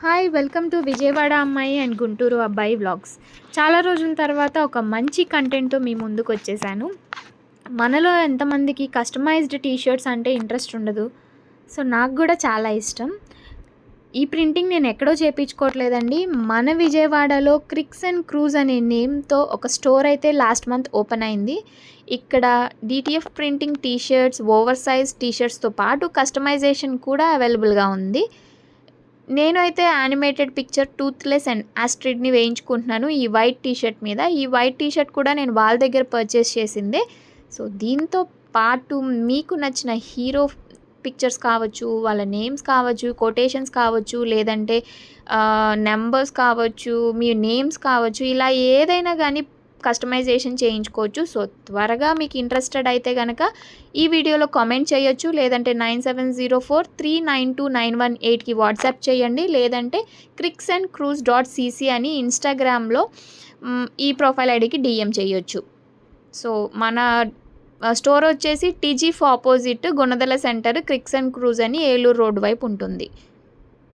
Hi welcome to Vijayawada అమ్మాయి and Guntur అబ్బాయి vlogs. చాలా రోజుల తర్వాత ఒక మంచి కంటెంట్తో మీ ముందుకు వచ్చేసాను. మనలో ఎంతమందికి కస్టమైజ్డ్ టీషర్ట్స్ అంటే ఇంట్రెస్ట్ ఉండదు. సో నాకు కూడా చాలా ఇష్టం. ఈ ప్రింటింగ్ నేను ఎక్కడో చేయించుకోవట్లేదండి. మన విజయవాడలో క్రిక్స్ అండ్ క్రూజ్ అనే నేమ్తో ఒక స్టోర్ అయితే లాస్ట్ మంత్ ఓపెన్ అయింది. ఇక్కడ DTF printing t-shirts, over size టీషర్ట్స్తో పాటు కస్టమైజేషన్ కూడా అవైలబుల్గా ఉంది. నేనైతే యానిమేటెడ్ పిక్చర్ టూత్లెస్ అండ్ ఆస్ట్రిడ్ని వేయించుకుంటున్నాను ఈ వైట్ టీషర్ట్ మీద. ఈ వైట్ టీషర్ట్ కూడా నేను వాళ్ళ దగ్గర పర్చేస్ చేసిందే. సో దీంతో పాటు మీకు నచ్చిన హీరో పిక్చర్స్ కావచ్చు, వాళ్ళ నేమ్స్ కావచ్చు, కొటేషన్స్ కావచ్చు, లేదంటే నెంబర్స్ కావచ్చు, మీ నేమ్స్ కావచ్చు, ఇలా ఏదైనా కానీ కస్టమైజేషన్ చేయించుకోవచ్చు. సో త్వరగా మీకు ఇంట్రెస్టెడ్ అయితే కనుక ఈ వీడియోలో కామెంట్ చేయొచ్చు, లేదంటే 9704392918కి వాట్సాప్ చేయండి, లేదంటే cricksandcruise.cc అని ఇన్స్టాగ్రామ్లో ఈ ప్రొఫైల్ ఐడికి డిఎం చేయొచ్చు. సో మన స్టోర్ వచ్చేసి టీజీఫ్ opposite Gunadala centre cricks and cruise అని ఏలూరు రోడ్ వైపు ఉంటుంది.